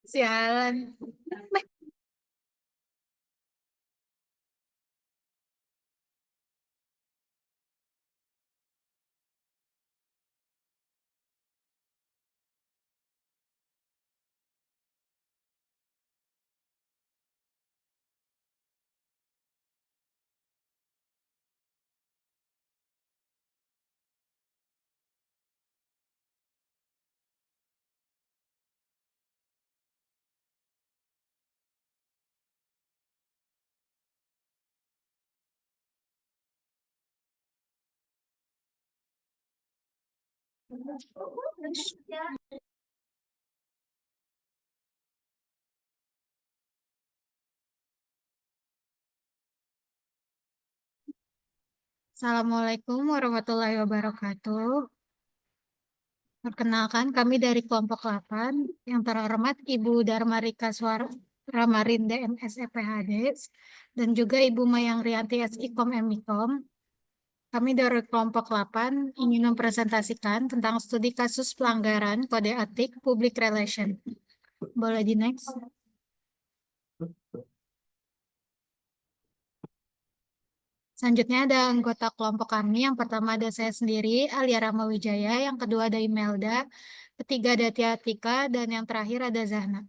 Sialan. Assalamualaikum warahmatullahi wabarakatuh. Perkenalkan, kami dari kelompok 8, yang terhormat Ibu Darmarika Suara Ramarinde MS EPHD, dan juga Ibu Mayang Rianti SIKOM MIKOM. Kami dari kelompok 8 ingin mempresentasikan tentang studi kasus pelanggaran kode etik public relation. Boleh di next? Selanjutnya ada anggota kelompok kami. Yang pertama ada saya sendiri, Alia Rama Wijaya. Yang kedua ada Imelda. Ketiga ada Tia Tika. Dan yang terakhir ada Zahna.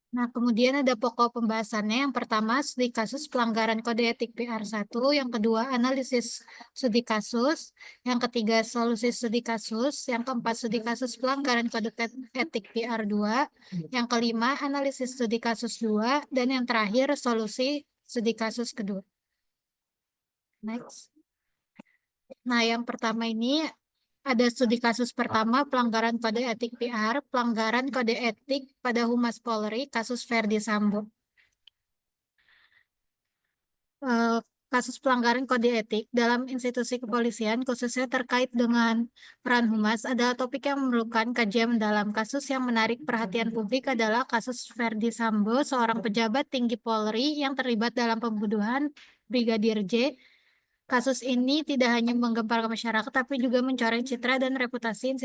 Nah, kemudian ada pokok pembahasannya. Yang pertama, studi kasus pelanggaran kode etik PR1. Yang kedua, analisis studi kasus. Yang ketiga, solusi studi kasus. Yang keempat, studi kasus pelanggaran kode etik PR2. Yang kelima, analisis studi kasus 2. Dan yang terakhir, solusi studi kasus kedua. Next. Nah, yang pertama ini ada studi kasus pertama pelanggaran kode etik PR, pelanggaran kode etik pada Humas Polri, kasus Verdi Sambo. Eh, Kasus pelanggaran kode etik dalam institusi kepolisian, khususnya terkait dengan peran Humas, adalah topik yang memerlukan kajian mendalam. Kasus yang menarik perhatian publik adalah kasus Verdi Sambo, seorang pejabat tinggi Polri yang terlibat dalam pembunuhan Brigadir J. Kasus ini tidak hanya menggemparkan masyarakat, tapi juga mencoreng citra dan reputasi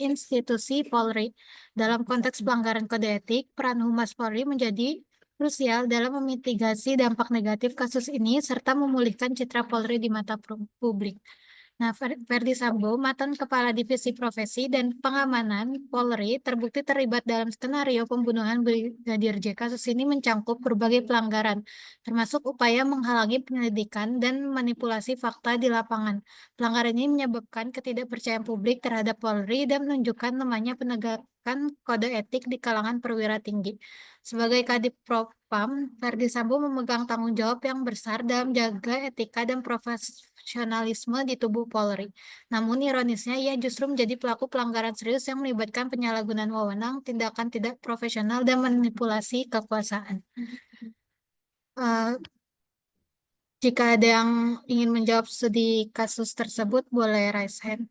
institusi Polri. Dalam konteks pelanggaran kode etik, peran Humas Polri menjadi krusial dalam memitigasi dampak negatif kasus ini, serta memulihkan citra Polri di mata publik. Nah, Verdi Sambo, mantan Kepala Divisi Profesi dan Pengamanan Polri, terbukti terlibat dalam skenario pembunuhan Brigadir J. Kasus ini mencangkup berbagai pelanggaran, termasuk upaya menghalangi penyelidikan dan manipulasi fakta di lapangan. Pelanggaran ini menyebabkan ketidakpercayaan publik terhadap Polri dan menunjukkan lemahnya penegakan kode etik di kalangan perwira tinggi. Sebagai Kadif Propam, Verdi Sambo memegang tanggung jawab yang besar dalam jaga etika dan profesionalisme di tubuh Polri. Namun ironisnya, ia justru menjadi pelaku pelanggaran serius yang melibatkan penyalahgunaan wewenang, tindakan tidak profesional, dan manipulasi kekuasaan. Jika ada yang ingin menjawab studi kasus tersebut, boleh raise hand.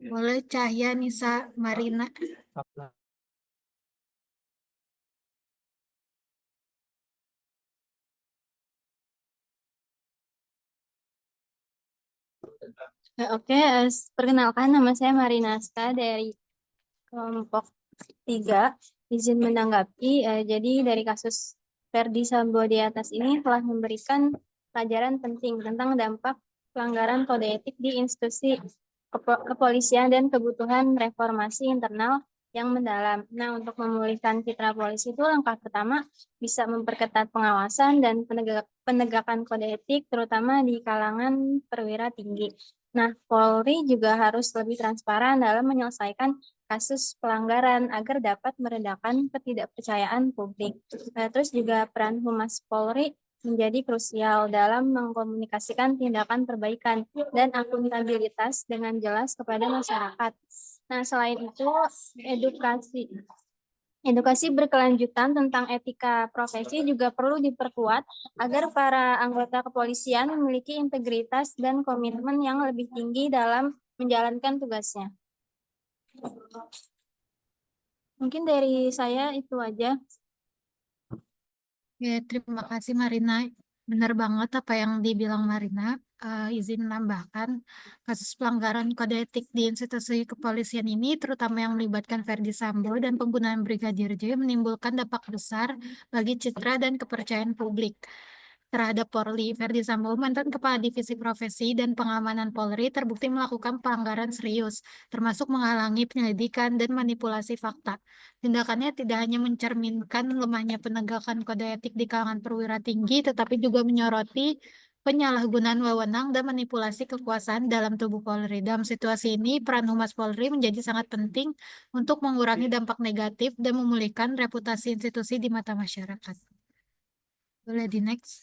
Boleh Cahya Nisa Marina. Oke, perkenalkan nama saya Marinaska dari kelompok 3. Izin menanggapi, jadi dari kasus Verdi Sambo di atas ini telah memberikan pelajaran penting tentang dampak pelanggaran kode etik di institusi kepolisian dan kebutuhan reformasi internal yang mendalam. Nah, untuk memulihkan citra polisi itu langkah pertama bisa memperketat pengawasan dan penegakan kode etik, terutama di kalangan perwira tinggi. Nah, Polri juga harus lebih transparan dalam menyelesaikan kasus pelanggaran agar dapat meredakan ketidakpercayaan publik. Terus juga peran Humas Polri menjadi krusial dalam mengkomunikasikan tindakan perbaikan dan akuntabilitas dengan jelas kepada masyarakat. Nah, selain itu, edukasi berkelanjutan tentang etika profesi juga perlu diperkuat agar para anggota kepolisian memiliki integritas dan komitmen yang lebih tinggi dalam menjalankan tugasnya. Mungkin dari saya itu aja. Ya, terima kasih Marina. Benar banget apa yang dibilang Marina. Izin menambahkan, kasus pelanggaran kode etik di institusi kepolisian ini, terutama yang melibatkan Verdi Sambo dan penggunaan Brigadir J, menimbulkan dampak besar bagi citra dan kepercayaan publik terhadap Polri. Verdi Sambo, mantan Kepala Divisi Profesi dan Pengamanan Polri, terbukti melakukan pelanggaran serius, termasuk menghalangi penyelidikan dan manipulasi fakta. Tindakannya tidak hanya mencerminkan lemahnya penegakan kode etik di kalangan perwira tinggi, tetapi juga menyoroti penyalahgunaan wewenang dan manipulasi kekuasaan dalam tubuh Polri. Dalam situasi ini, peran Humas Polri menjadi sangat penting untuk mengurangi dampak negatif dan memulihkan reputasi institusi di mata masyarakat. Boleh di next.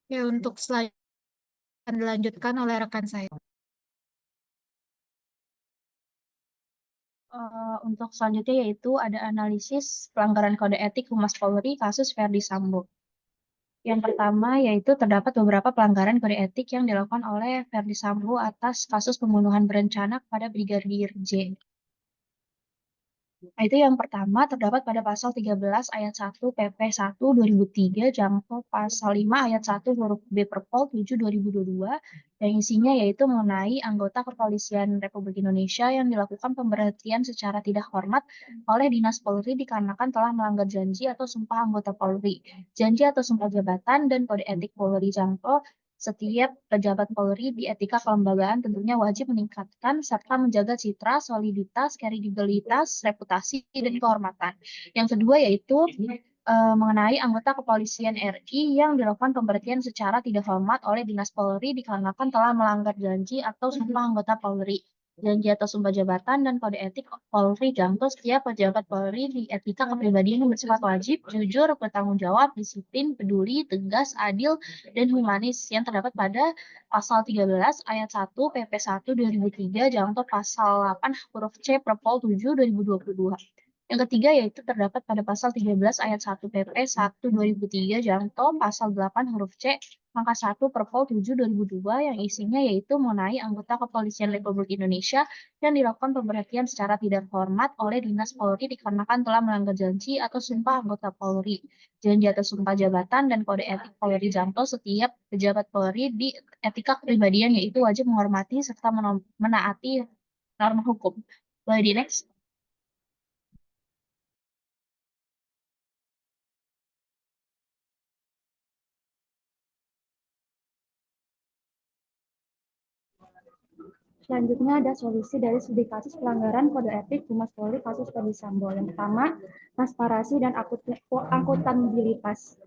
Ya, untuk selanjutnya akan dilanjutkan oleh rekan saya. Untuk selanjutnya yaitu ada analisis pelanggaran kode etik Humas Polri kasus Verdi Sambo. Yang pertama yaitu terdapat beberapa pelanggaran kode etik yang dilakukan oleh Verdi Sambo atas kasus pembunuhan berencana kepada Brigadir J. Nah, itu yang pertama terdapat pada pasal 13 ayat 1 PP 1 2003 jangko pasal 5 ayat 1 huruf B Perpol 7 2022 yang isinya yaitu mengenai anggota Kepolisian Republik Indonesia yang dilakukan pemberhentian secara tidak hormat oleh Dinas Polri dikarenakan telah melanggar janji atau sumpah anggota Polri, janji atau sumpah jabatan dan kode etik Polri jangko. Setiap pejabat Polri di etika kelembagaan tentunya wajib meningkatkan serta menjaga citra, soliditas, kredibilitas, reputasi, dan kehormatan. Yang kedua yaitu mengenai anggota kepolisian RI yang dilakukan pemberhentian secara tidak hormat oleh Dinas Polri dikarenakan telah melanggar janji atau sumpah anggota Polri, janji atau sumpah jabatan dan kode etik Polri jangko setiap pejabat Polri di etika kepribadian yang bersifat wajib, jujur, bertanggung jawab, disiplin, peduli, tegas, adil, dan humanis yang terdapat pada pasal 13 ayat 1 PP 1 2003 jangko pasal 8 huruf C Perpol 7 2022. Yang ketiga yaitu terdapat pada pasal 13 ayat 1 PP 1 2003 jangko pasal 8 huruf C angka 1 Perpol 7 2002 yang isinya yaitu mengenai anggota Kepolisian Republik Indonesia yang dilakukan pemberhentian secara tidak hormat oleh Dinas Polri dikarenakan telah melanggar janji atau sumpah anggota Polri, janji atau sumpah jabatan dan kode etik Polri jangko setiap pejabat Polri di etika kepribadian yaitu wajib menghormati serta menaati norma hukum. Boleh di next? Selanjutnya ada solusi dari studi kasus pelanggaran kode etik Humas Polri kasus Verdi Sambo. Yang pertama, transparansi dan akuntabilitas.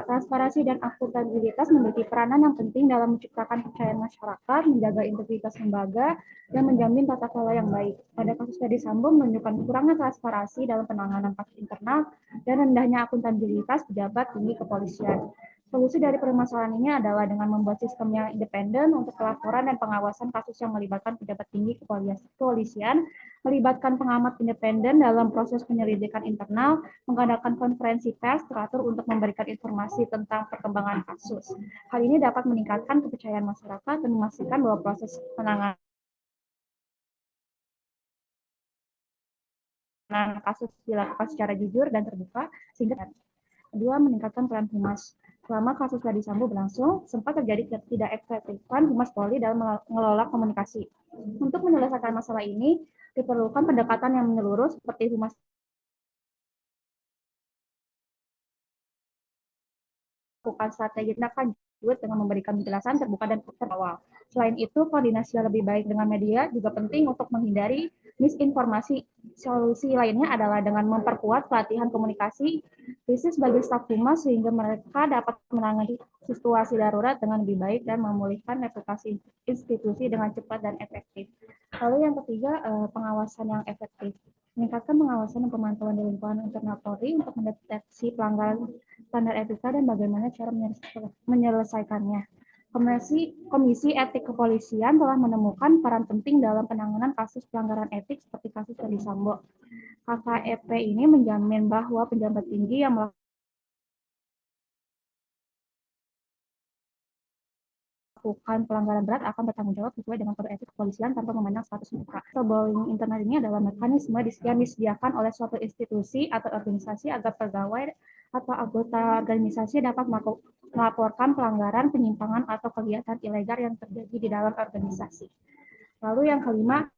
Transparansi dan akuntabilitas memiliki peranan yang penting dalam menciptakan kepercayaan masyarakat, menjaga integritas lembaga, dan menjamin tata kelola yang baik. Pada kasus Verdi Sambo menunjukkan kurangnya transparansi dalam penanganan kasus internal dan rendahnya akuntabilitas pejabat tinggi kepolisian. Solusi dari permasalahan ini adalah dengan membuat sistem yang independen untuk pelaporan dan pengawasan kasus yang melibatkan pejabat tinggi kepolisian, melibatkan pengamat independen dalam proses penyelidikan internal, mengadakan konferensi pers teratur untuk memberikan informasi tentang perkembangan kasus. Hal ini dapat meningkatkan kepercayaan masyarakat dan memastikan bahwa proses penanganan kasus dilakukan secara jujur dan terbuka, sehingga kedua, meningkatkan peran Humas. Selama kasus Verdi Sambo berlangsung, sempat terjadi tidak efektifan Humas Polri dalam mengelola komunikasi. Untuk menyelesaikan masalah ini, diperlukan pendekatan yang menyeluruh seperti Humas melakukan strategi tindakan dengan memberikan penjelasan terbuka dan terawal. Selain itu, koordinasi yang lebih baik dengan media juga penting untuk menghindari misinformasi. Solusi lainnya adalah dengan memperkuat pelatihan komunikasi krisis bagi staf Humas sehingga mereka dapat menangani situasi darurat dengan lebih baik dan memulihkan reputasi institusi dengan cepat dan efektif. Lalu yang ketiga, pengawasan yang efektif. Meningkatkan pengawasan dan pemantauan di lingkungan internal Polri untuk mendeteksi pelanggaran standar etika dan bagaimana cara menyelesaikannya. Komisi Etik Kepolisian telah menemukan peran penting dalam penanganan kasus pelanggaran etik seperti kasus Verdi Sambo. KKEP ini menjamin bahwa pejabat tinggi yang melakukan melakukan pelanggaran berat akan bertanggung jawab sesuai dengan kode etik kepolisian tanpa memandang status mereka. Whistleblowing internal ini adalah mekanisme yang disediakan oleh suatu institusi atau organisasi agar pegawai atau anggota organisasi dapat melaporkan pelanggaran, penyimpangan, atau kegiatan ilegal yang terjadi di dalam organisasi. Lalu yang kelima,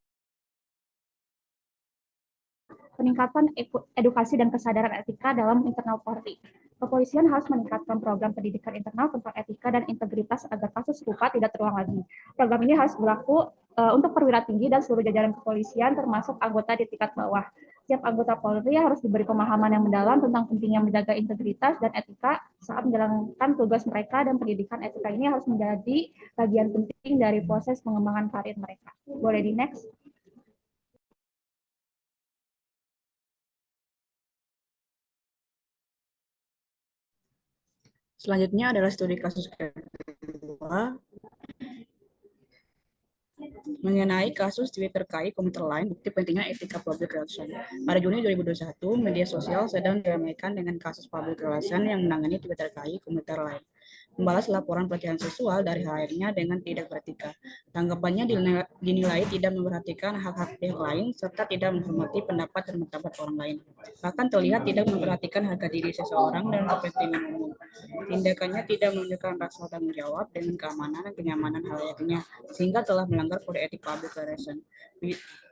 peningkatan edukasi dan kesadaran etika dalam internal Polri. Kepolisian harus meningkatkan program pendidikan internal tentang etika dan integritas agar kasus serupa tidak terulang lagi. Program ini harus berlaku untuk perwira tinggi dan seluruh jajaran kepolisian, termasuk anggota di tingkat bawah. Setiap anggota Polri harus diberi pemahaman yang mendalam tentang pentingnya menjaga integritas dan etika saat menjalankan tugas mereka, dan pendidikan etika ini harus menjadi bagian penting dari proses pengembangan karir mereka. Boleh di next? Selanjutnya adalah studi kasus kedua mengenai kasus Twitter terkait komuter lain, bukti pentingnya etika public relation. Pada Juni 2021, media sosial sedang diramaikan dengan kasus public relation yang menangani Twitter terkait komuter lain. Membalas laporan pelecehan seksual dari HR-nya dengan tidak beretika. Tanggapannya dinilai tidak memperhatikan hak-hak pihak lain serta tidak menghormati pendapat dan martabat orang lain. Bahkan terlihat tidak memperhatikan harga diri seseorang dan kepentingan umum. Tindakannya tidak menunjukkan rasa tanggung jawab dengan keamanan dan kenyamanan halayak,nya, sehingga telah melanggar kode etik public relation.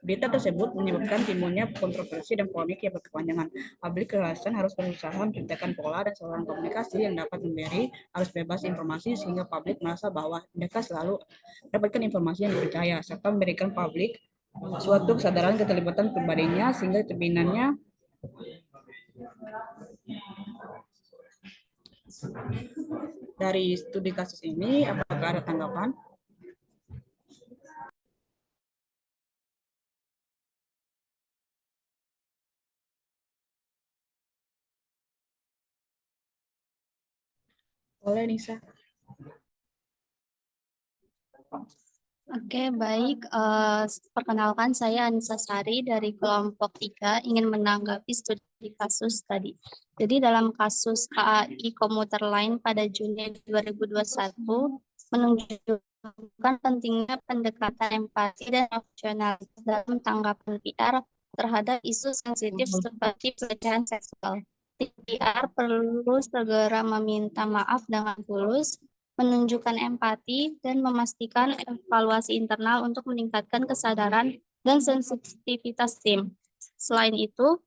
Berita tersebut menyebabkan timbulnya kontroversi dan polemik yang berkepanjangan. Public relation harus berusaha menciptakan pola dan saluran komunikasi yang dapat memberi arus bebas informasi sehingga publik merasa bahwa mereka selalu mendapatkan informasi yang dipercaya serta memberikan publik suatu kesadaran keterlibatan pribadinya sehingga terbinanya dari studi kasus ini. Apakah ada tanggapan? Boleh, Nisa. Oke, baik. Perkenalkan, saya Anissa Sari dari kelompok 3 ingin menanggapi studi kasus tadi. Jadi dalam kasus KAI Komuter Line pada Juni 2021 menunjukkan pentingnya pendekatan empati dan rasionalitas dalam tanggapan PR terhadap isu sensitif seperti pelecehan seksual. PR perlu segera meminta maaf dengan tulus, menunjukkan empati, dan memastikan evaluasi internal untuk meningkatkan kesadaran dan sensitivitas tim. Selain itu,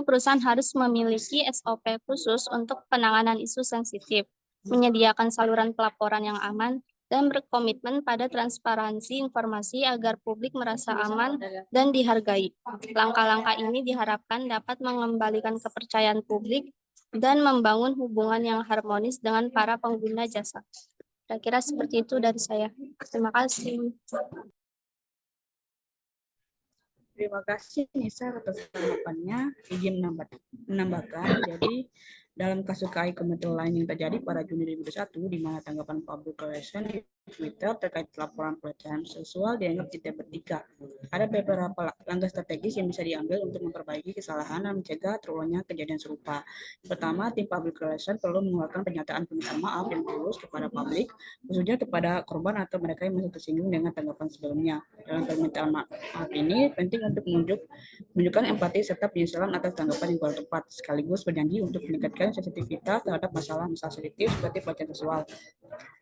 perusahaan harus memiliki SOP khusus untuk penanganan isu sensitif, menyediakan saluran pelaporan yang aman, dan berkomitmen pada transparansi informasi agar publik merasa aman dan dihargai. Langkah-langkah ini diharapkan dapat mengembalikan kepercayaan publik dan membangun hubungan yang harmonis dengan para pengguna jasa. Kira-kira seperti itu dari saya. Terima kasih. Terima kasih Nisa atas tanggapannya. Izin menambahkan, jadi dalam kasus KAI Komuter Line yang terjadi pada Juni 2021, di mana tanggapan public relation di Twitter terkait laporan pelecehan seksual dianggap tidak beretika. Ada beberapa langkah strategis yang bisa diambil untuk memperbaiki kesalahan dan mencegah terulangnya kejadian serupa. Pertama, tim public relation perlu mengeluarkan pernyataan permintaan maaf yang tulus kepada publik, khususnya kepada korban atau mereka yang masih tersinggung dengan tanggapan sebelumnya. Dalam permintaan maaf ini penting untuk menunjukkan empati serta penyesalan atas tanggapan yang kurang tepat, sekaligus berjanji untuk meningkatkan sensitivitas terhadap masalah-masalah sensitif seperti pelecehan seksual.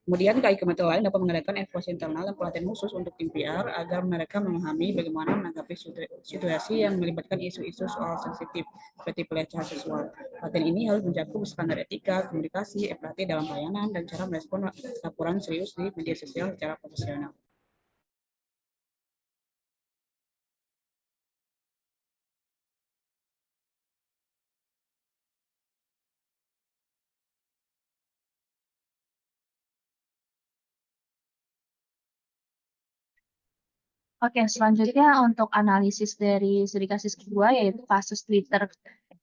Kemudian KAI Komuter Line dapat mengadakan evaluasi internal dan pelatihan khusus untuk tim PR agar mereka memahami bagaimana menanggapi situasi yang melibatkan isu-isu soal sensitif seperti pelecehan seksual. Pelatihan ini harus mencakup standar etika, komunikasi, empati dalam pelayanan, dan cara merespon laporan serius di media sosial secara profesional. Oke, selanjutnya untuk analisis dari studi kasus kedua, yaitu kasus Twitter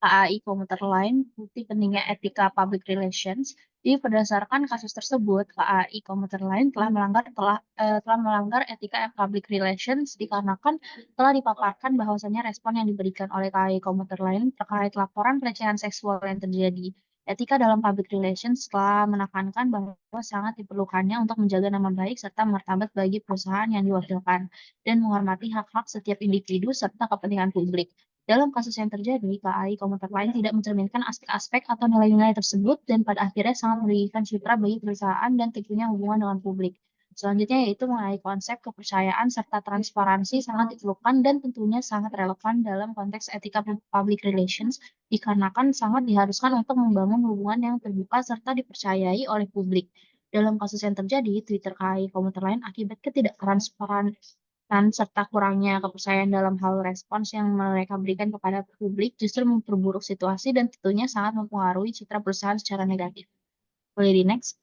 KAI Komuter Line, bukti pentingnya etika public relations. Jadi berdasarkan kasus tersebut, KAI Komuter Line telah melanggar etika public relations dikarenakan telah dipaparkan bahwasannya respon yang diberikan oleh KAI Komuter Line terkait laporan pelecehan seksual yang terjadi Etika dalam public relations telah menekankan bahwa sangat diperlukannya untuk menjaga nama baik serta martabat bagi perusahaan yang diwakilkan, dan menghormati hak-hak setiap individu serta kepentingan publik. Dalam kasus yang terjadi, KAI Komuter Lain tidak mencerminkan aspek-aspek atau nilai-nilai tersebut dan pada akhirnya sangat merugikan citra bagi perusahaan dan tentunya hubungan dengan publik. Selanjutnya yaitu mengenai konsep kepercayaan serta transparansi sangat diperlukan dan tentunya sangat relevan dalam konteks etika public relations dikarenakan sangat diharuskan untuk membangun hubungan yang terbuka serta dipercayai oleh publik. Dalam kasus yang terjadi, Twitter KAI Komuter Lain akibat ketidaktransparan serta kurangnya kepercayaan dalam hal respons yang mereka berikan kepada publik justru memperburuk situasi dan tentunya sangat mempengaruhi citra perusahaan secara negatif. Boleh di next?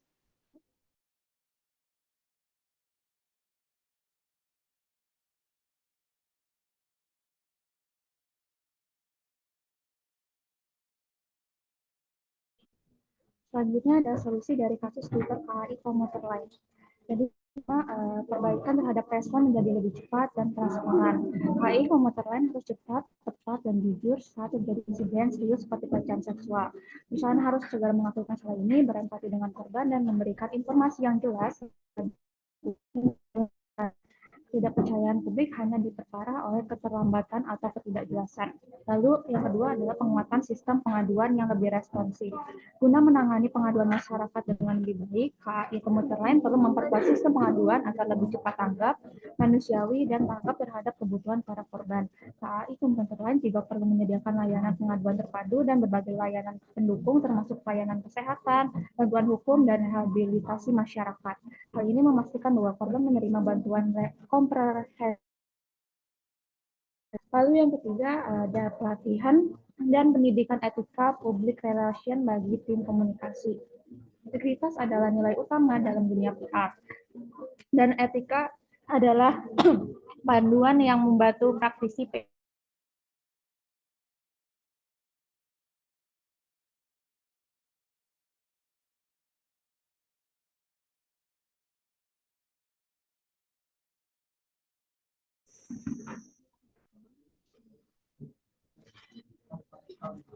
Selanjutnya ada solusi dari kasus Twitter KAI Komuter Lain. Jadi perbaikan terhadap respon menjadi lebih cepat dan transparan. KAI Komuter Lain harus cepat, tepat, dan jujur saat terjadi insiden serius seperti pelecehan seksual. Perusahaan harus segera mengakui masalah ini, berempati dengan korban, dan memberikan informasi yang jelas. Ketidakpercayaan publik hanya diperparah oleh keterlambatan atau ketidakjelasan. Lalu yang kedua adalah penguatan sistem pengaduan yang lebih responsif. Guna menangani pengaduan masyarakat dengan lebih baik, KAI Komuter Lain perlu memperkuat sistem pengaduan agar lebih cepat tanggap, manusiawi, dan tanggap terhadap kebutuhan para korban. KAI Komuter Lain juga perlu menyediakan layanan pengaduan terpadu dan berbagai layanan pendukung termasuk layanan kesehatan, bantuan hukum, dan rehabilitasi masyarakat. Hal ini memastikan bahwa korban menerima bantuan komprehensif. Lalu yang ketiga ada pelatihan dan pendidikan etika public relation bagi tim komunikasi. Integritas adalah nilai utama dalam dunia PR. Dan etika adalah panduan yang membantu praktisi PR.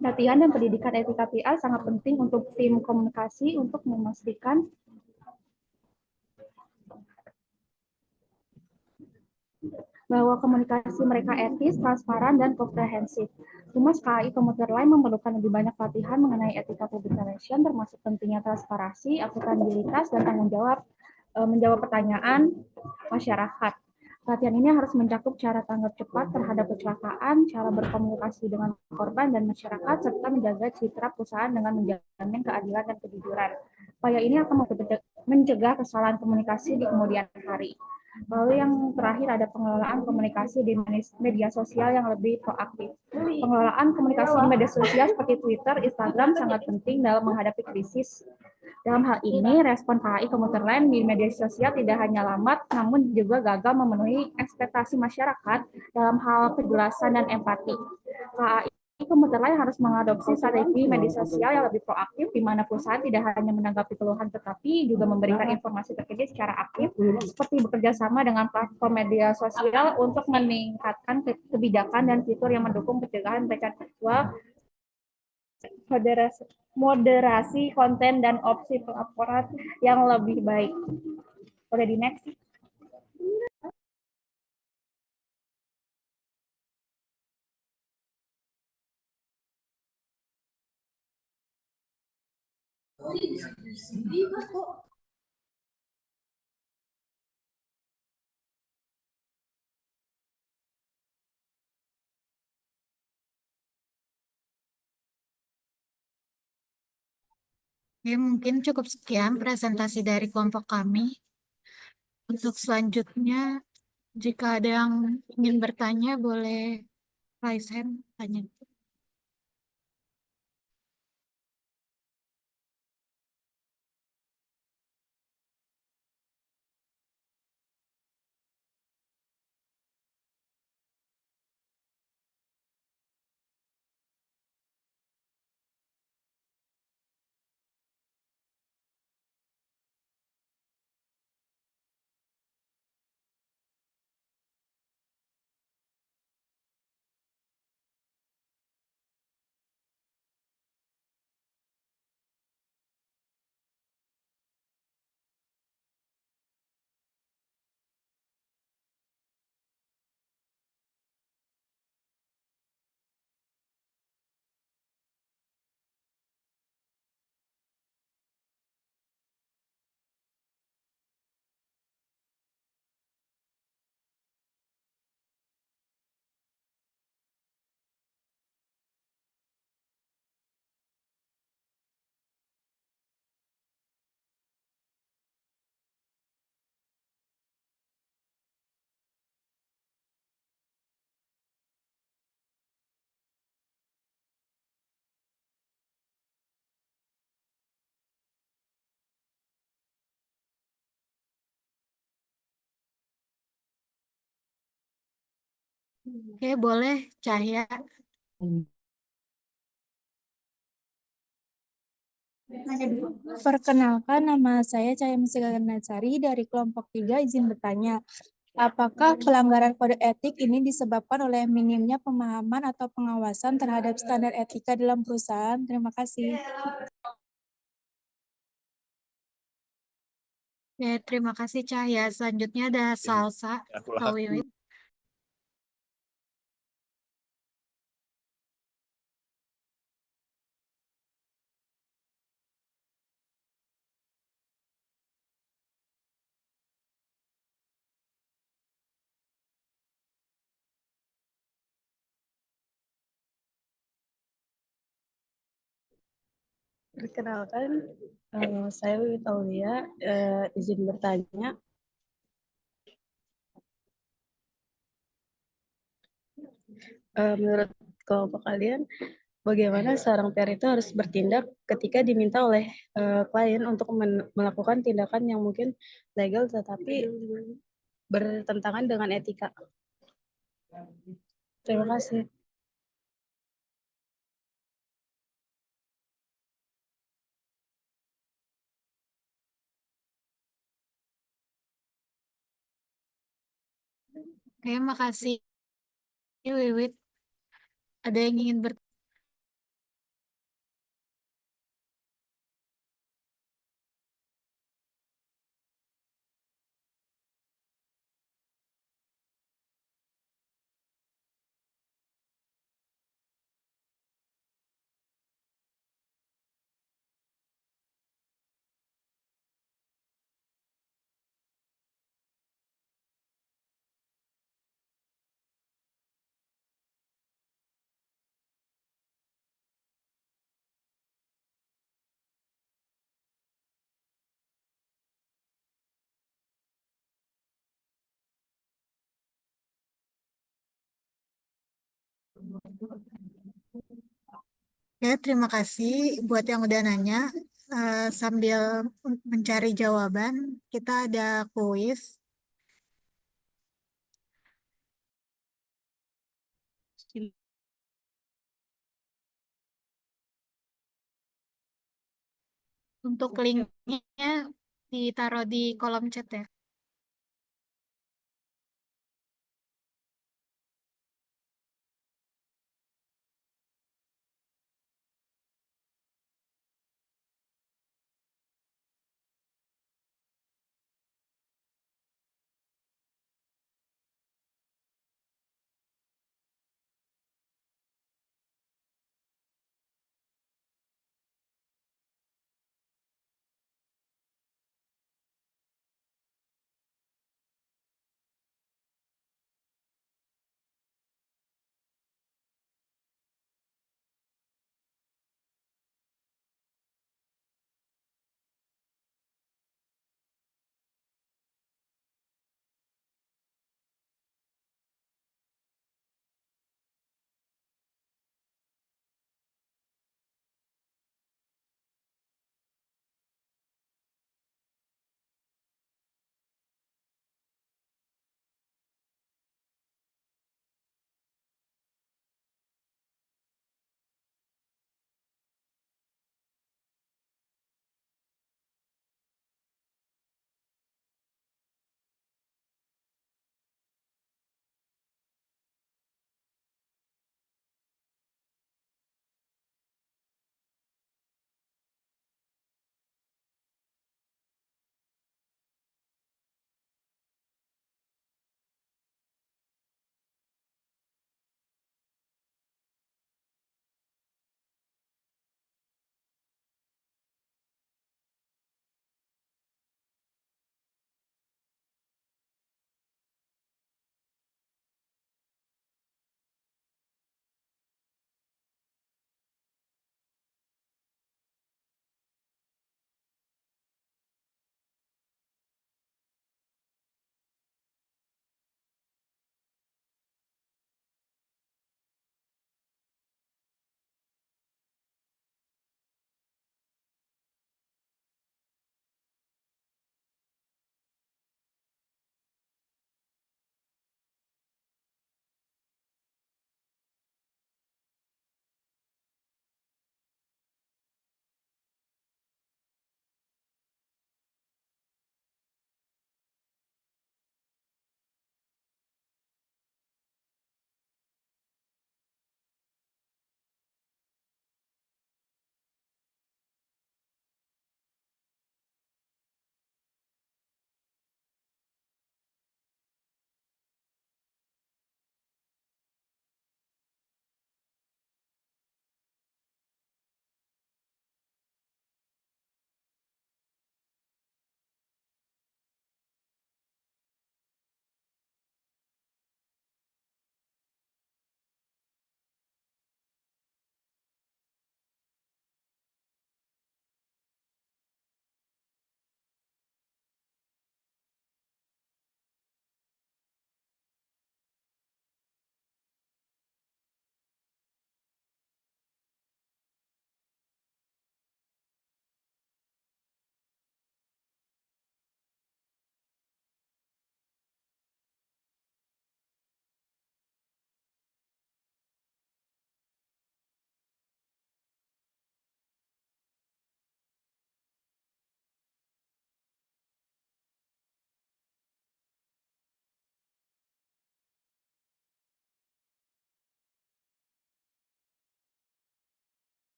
Latihan dan pendidikan etika PR sangat penting untuk tim komunikasi untuk memastikan bahwa komunikasi mereka etis, transparan, dan komprehensif. Humas KAI Komuter Lain memerlukan lebih banyak pelatihan mengenai etika public relation, termasuk pentingnya transparansi, akuntabilitas, dan tanggung jawab menjawab pertanyaan masyarakat. Pelatihan ini harus mencakup cara tanggap cepat terhadap kecelakaan, cara berkomunikasi dengan korban dan masyarakat, serta menjaga citra perusahaan dengan menjamin keadilan dan kejujuran. Upaya ini akan mencegah kesalahan komunikasi di kemudian hari. Lalu yang terakhir ada pengelolaan komunikasi di media sosial yang lebih proaktif. Pengelolaan komunikasi di media sosial seperti Twitter, Instagram sangat penting dalam menghadapi krisis. Dalam hal ini, respon KAI Komuter Lain di media sosial tidak hanya lambat, namun juga gagal memenuhi ekspektasi masyarakat dalam hal kejelasan dan empati. KAI Komuter Lain harus mengadopsi strategi media sosial yang lebih proaktif, di mana perusahaan tidak hanya menanggapi keluhan, tetapi juga memberikan informasi terkini secara aktif, seperti bekerja sama dengan platform media sosial untuk meningkatkan kebijakan dan fitur yang mendukung pencegahan pelecehan seksual, moderasi konten, dan opsi pelaporan yang lebih baik. Boleh di next. Ya, mungkin cukup sekian presentasi dari kelompok kami. Untuk selanjutnya, jika ada yang ingin bertanya, boleh raise hand, tanya. Oke, boleh Cahya. Perkenalkan, nama saya Cahya Mustika Natsari dari kelompok 3, izin bertanya. Apakah pelanggaran kode etik ini disebabkan oleh minimnya pemahaman atau pengawasan terhadap standar etika dalam perusahaan? Terima kasih. Ya, terima kasih Cahya. Selanjutnya ada Salsa atau Wiwit. Perkenalkan, saya Wiwit Aulia, izin bertanya. Menurut kelompok kalian, bagaimana seorang PR itu harus bertindak ketika diminta oleh klien untuk melakukan tindakan yang mungkin legal tetapi bertentangan dengan etika? Terima kasih. Oke, makasih Wiwit. Ada yang ingin Ya, terima kasih buat yang udah nanya. Sambil mencari jawaban, kita ada kuis. Untuk linknya ditaruh di kolom chat ya.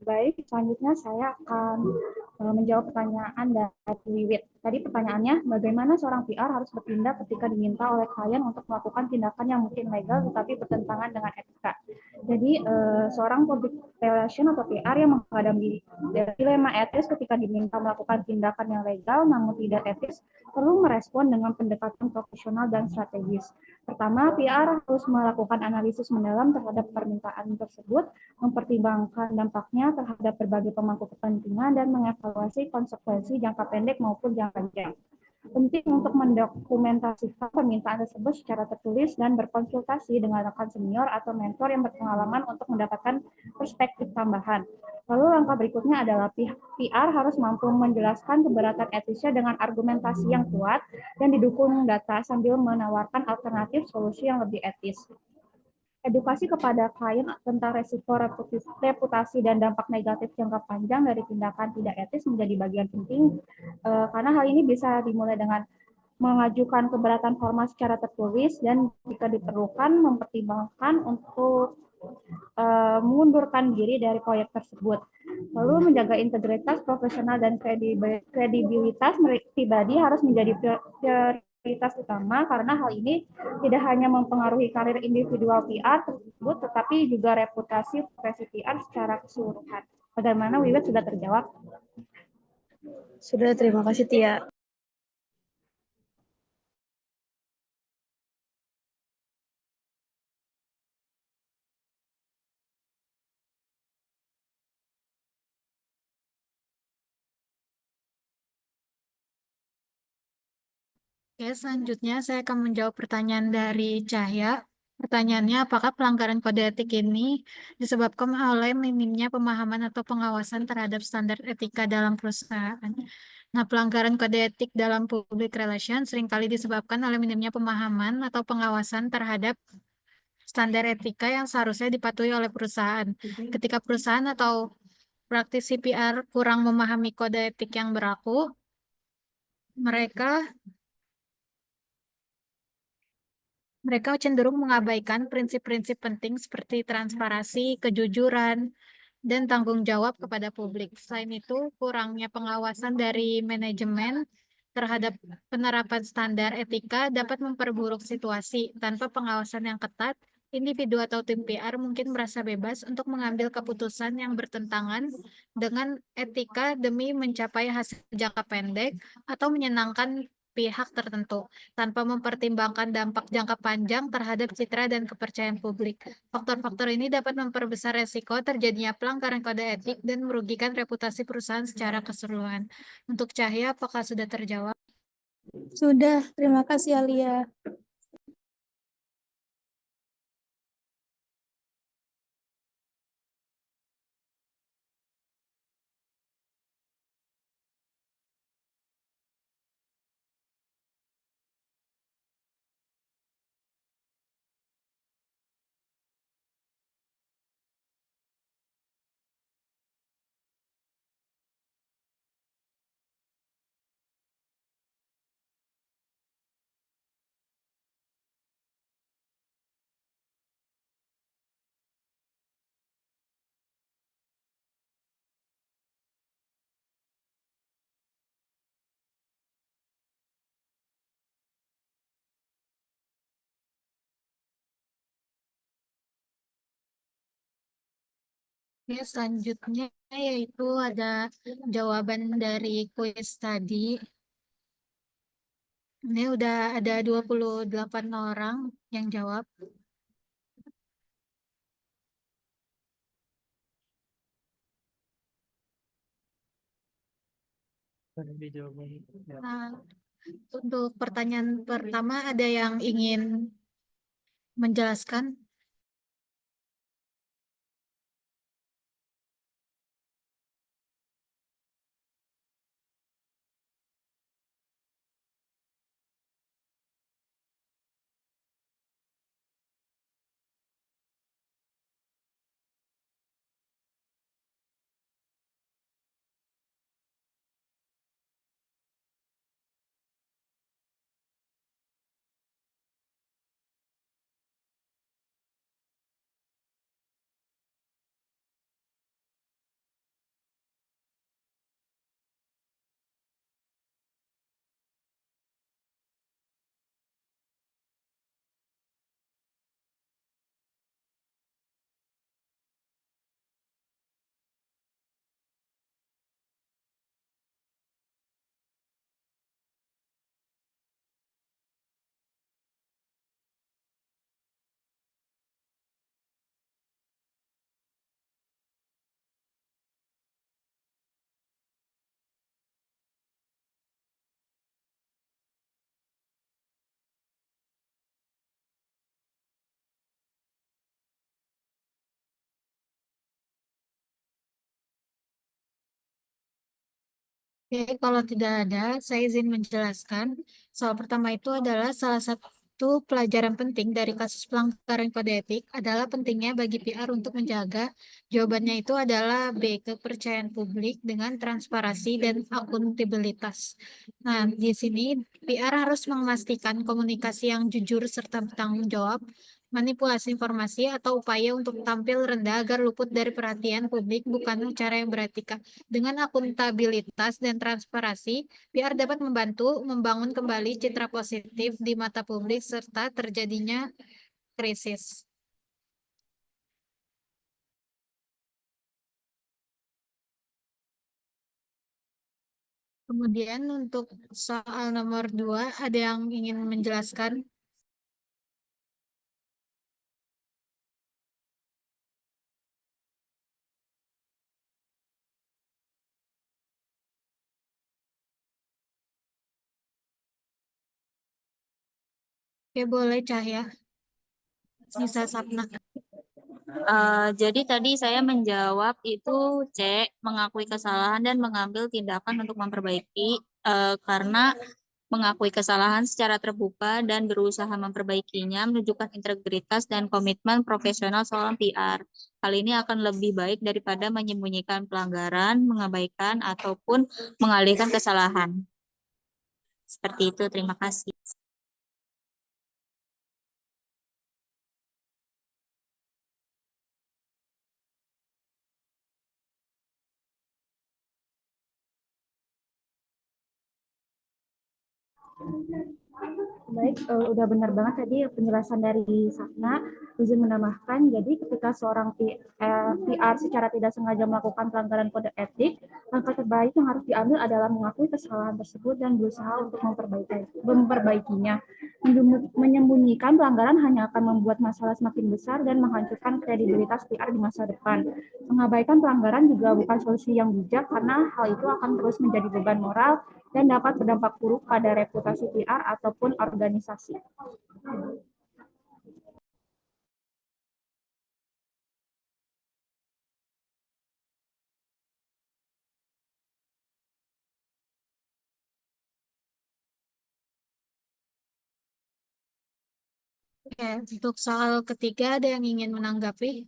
Baik, selanjutnya saya akan menjawab pertanyaan dari Wiwit. Tadi pertanyaannya, bagaimana seorang PR harus bertindak ketika diminta oleh klien untuk melakukan tindakan yang mungkin legal tetapi bertentangan dengan etika. Jadi, seorang public relation atau PR yang menghadapi dilema etis ketika diminta melakukan tindakan yang legal namun tidak etis, perlu merespon dengan pendekatan profesional dan strategis. Pertama, PR harus melakukan analisis mendalam terhadap permintaan tersebut, mempertimbangkan dampaknya terhadap berbagai pemangku kepentingan dan mengevaluasi konsekuensi jangka pendek maupun jangka panjang. Penting untuk mendokumentasikan permintaan tersebut secara tertulis dan berkonsultasi dengan rekan senior atau mentor yang berpengalaman untuk mendapatkan perspektif tambahan. Lalu langkah berikutnya adalah PR harus mampu menjelaskan keberatan etisnya dengan argumentasi yang kuat dan didukung data sambil menawarkan alternatif solusi yang lebih etis. Edukasi kepada klien tentang resiko reputasi dan dampak negatif jangka panjang dari tindakan tidak etis menjadi bagian penting, karena hal ini bisa dimulai dengan mengajukan keberatan formal secara tertulis dan jika diperlukan mempertimbangkan untuk mengundurkan diri dari proyek tersebut. Lalu menjaga integritas profesional dan kredibilitas pribadi harus menjadi prioritas utama karena hal ini tidak hanya mempengaruhi karir individual PR tersebut, tetapi juga reputasi profesi PR secara keseluruhan. Bagaimana Wiwit sudah terjawab? Sudah, terima kasih Tia. Oke, selanjutnya saya akan menjawab pertanyaan dari Cahya. Pertanyaannya, apakah pelanggaran kode etik ini disebabkan oleh minimnya pemahaman atau pengawasan terhadap standar etika dalam perusahaan? Nah, pelanggaran kode etik dalam public relations seringkali disebabkan oleh minimnya pemahaman atau pengawasan terhadap standar etika yang seharusnya dipatuhi oleh perusahaan. Ketika perusahaan atau praktisi PR kurang memahami kode etik yang berlaku, mereka mereka cenderung mengabaikan prinsip-prinsip penting seperti transparansi, kejujuran, dan tanggung jawab kepada publik. Selain itu, kurangnya pengawasan dari manajemen terhadap penerapan standar etika dapat memperburuk situasi. Tanpa pengawasan yang ketat, individu atau tim PR mungkin merasa bebas untuk mengambil keputusan yang bertentangan dengan etika demi mencapai hasil jangka pendek atau menyenangkan pihak tertentu, tanpa mempertimbangkan dampak jangka panjang terhadap citra dan kepercayaan publik. Faktor-faktor ini dapat memperbesar resiko terjadinya pelanggaran kode etik dan merugikan reputasi perusahaan secara keseluruhan. Untuk Cahya, apakah sudah terjawab? Sudah, terima kasih Alia. Ya, selanjutnya yaitu ada jawaban dari kuis tadi. Ini udah ada 28 orang yang jawab. Nah, untuk pertanyaan pertama ada yang ingin menjelaskan? Oke, kalau tidak ada, saya izin menjelaskan. Soal pertama itu adalah salah satu pelajaran penting dari kasus pelanggaran kode etik adalah pentingnya bagi PR untuk menjaga. Jawabannya itu adalah B, kepercayaan publik dengan transparansi dan akuntabilitas. Nah, di sini PR harus memastikan komunikasi yang jujur serta bertanggung jawab, manipulasi informasi atau upaya untuk tampil rendah agar luput dari perhatian publik bukan cara yang beretika. Dengan akuntabilitas dan transparansi, PR dapat membantu membangun kembali citra positif di mata publik serta terjadinya krisis. Kemudian untuk soal nomor 2, ada yang ingin menjelaskan? Oke, boleh Cahya. Sisa Sapna. Jadi tadi saya menjawab itu C, mengakui kesalahan dan mengambil tindakan untuk memperbaiki, karena mengakui kesalahan secara terbuka dan berusaha memperbaikinya menunjukkan integritas dan komitmen profesional seorang PR. Hal ini akan lebih baik daripada menyembunyikan pelanggaran, mengabaikan, ataupun mengalihkan kesalahan. Seperti itu, terima kasih. Baik, udah benar banget tadi penjelasan dari Sapna. Izin menambahkan, jadi ketika seorang PR secara tidak sengaja melakukan pelanggaran kode etik, langkah terbaik yang harus diambil adalah mengakui kesalahan tersebut dan berusaha untuk memperbaikinya. Menyembunyikan pelanggaran hanya akan membuat masalah semakin besar dan menghancurkan kredibilitas PR di masa depan. Mengabaikan pelanggaran juga bukan solusi yang bijak karena hal itu akan terus menjadi beban moral dan dapat berdampak buruk pada reputasi PR ataupun organisasi. Oke, untuk soal ketiga ada yang ingin menanggapi?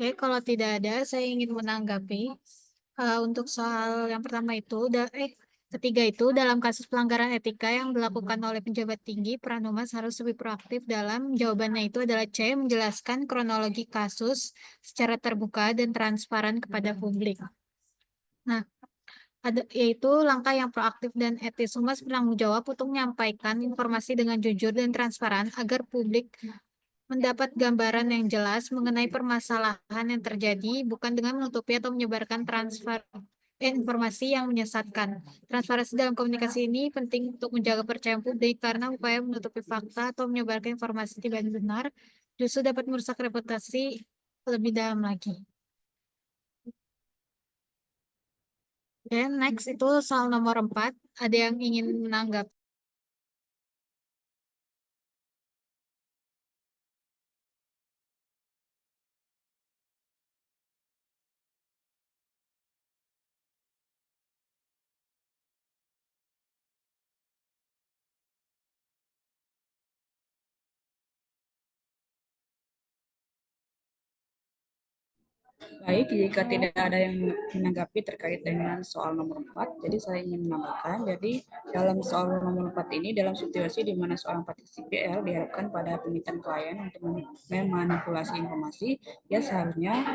Oke, kalau tidak ada, saya ingin menanggapi. Untuk soal yang pertama itu, ketiga itu, dalam kasus pelanggaran etika yang dilakukan oleh pejabat tinggi, peran humas harus lebih proaktif dalam jawabannya itu adalah C, menjelaskan kronologi kasus secara terbuka dan transparan kepada publik. Nah, yaitu langkah yang proaktif dan etis. Humas bertanggung jawab untuk menyampaikan informasi dengan jujur dan transparan agar publik mendapat gambaran yang jelas mengenai permasalahan yang terjadi, bukan dengan menutupi atau menyebarkan informasi yang menyesatkan. Transparansi dalam komunikasi ini penting untuk menjaga percayaan publik karena upaya menutupi fakta atau menyebarkan informasi tidak benar justru dapat merusak reputasi lebih dalam lagi. Dan next itu soal nomor 4, ada yang ingin menanggap? Baik, jika tidak ada yang menanggapi terkait dengan soal nomor 4, jadi saya ingin menambahkan, jadi dalam soal nomor 4 ini, dalam situasi di mana seorang praktisi PR diharapkan pada permintaan klien untuk memanipulasi informasi, ya seharusnya,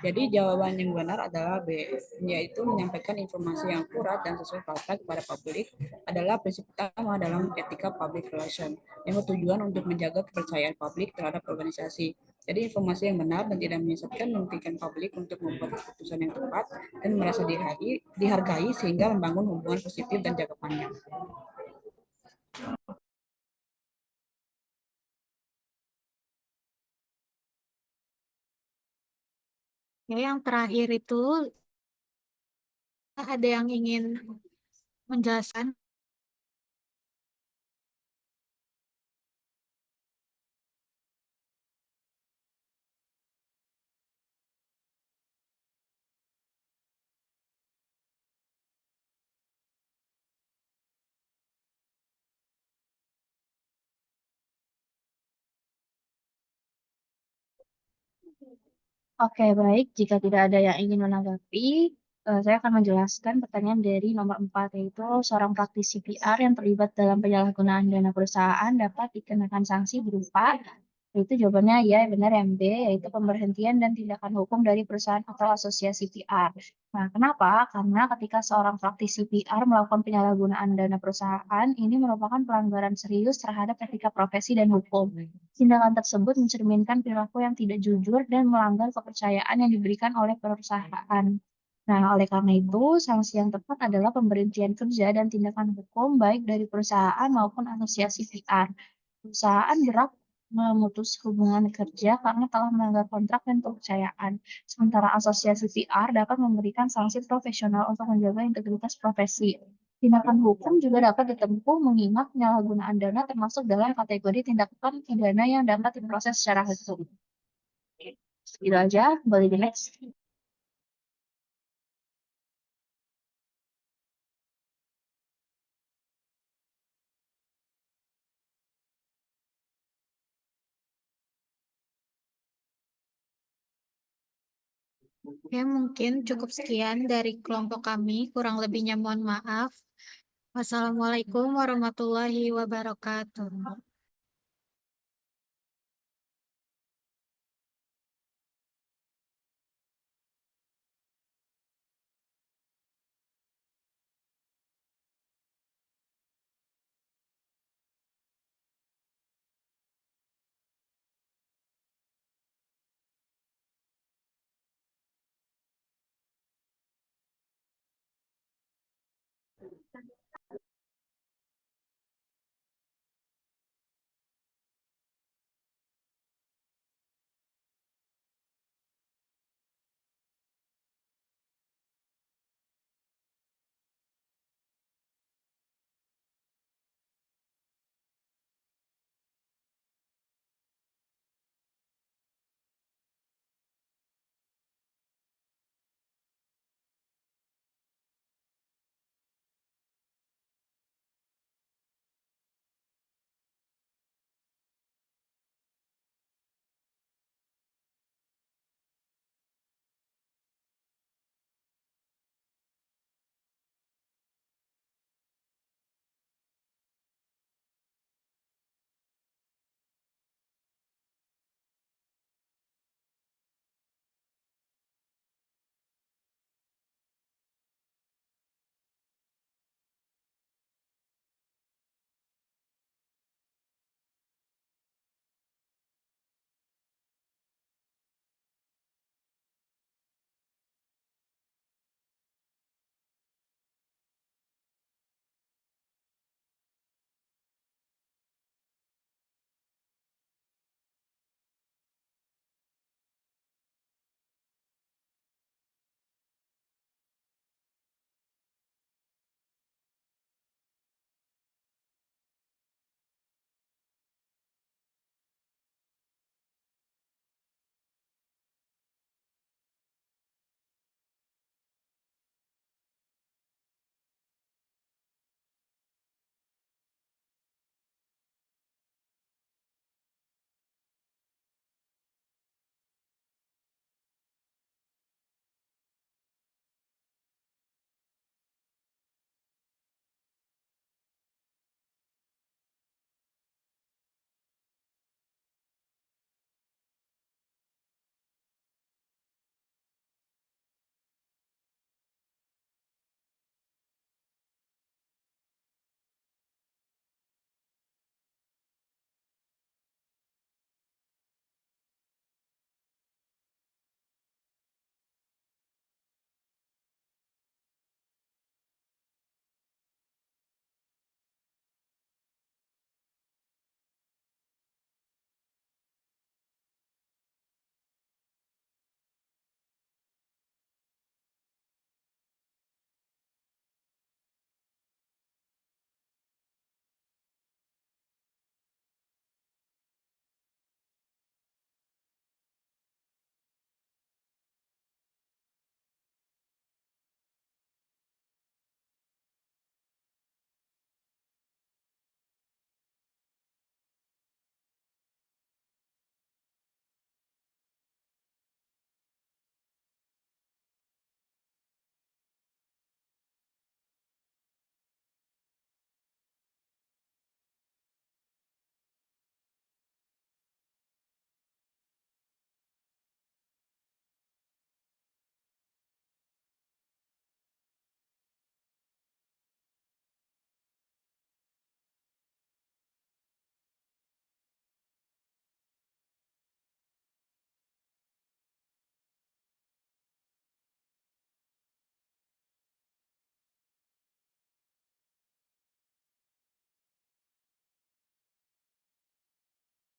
jadi jawaban yang benar adalah B, yaitu menyampaikan informasi yang akurat dan sesuai fakta kepada publik adalah prinsip utama dalam etika public relation, yang bertujuan untuk menjaga kepercayaan publik terhadap organisasi. Jadi informasi yang benar dan tidak menyesatkan memungkinkan publik untuk membuat keputusan yang tepat dan merasa dihargai sehingga membangun hubungan positif dan jangka panjang. Ya, yang terakhir itu ada yang ingin menjelaskan? Oke, baik. Jika tidak ada yang ingin menanggapi, saya akan menjelaskan pertanyaan dari nomor 4, yaitu seorang praktisi PR yang terlibat dalam penyalahgunaan dana perusahaan dapat dikenakan sanksi berupa, yaitu jawabannya ya, benar yang B, yaitu pemberhentian dan tindakan hukum dari perusahaan atau asosiasi PR. Nah, kenapa? Karena ketika seorang praktisi PR melakukan penyalahgunaan dana perusahaan, ini merupakan pelanggaran serius terhadap etika profesi dan hukum. Tindakan tersebut mencerminkan perilaku yang tidak jujur dan melanggar kepercayaan yang diberikan oleh perusahaan. Nah, oleh karena itu, sanksi yang tepat adalah pemberhentian kerja dan tindakan hukum baik dari perusahaan maupun asosiasi PR. Perusahaan berhak memutus hubungan kerja karena telah melanggar kontrak dan kepercayaan. Sementara asosiasi PR dapat memberikan sanksi profesional untuk menjaga integritas profesi. Tindakan hukum juga dapat ditempuh mengingat penyalahgunaan dana termasuk dalam kategori tindakan pidana yang dapat diproses secara hukum. Gitu aja, boleh di next. Ya, mungkin cukup sekian dari kelompok kami. Kurang lebihnya mohon maaf. Wassalamualaikum warahmatullahi wabarakatuh.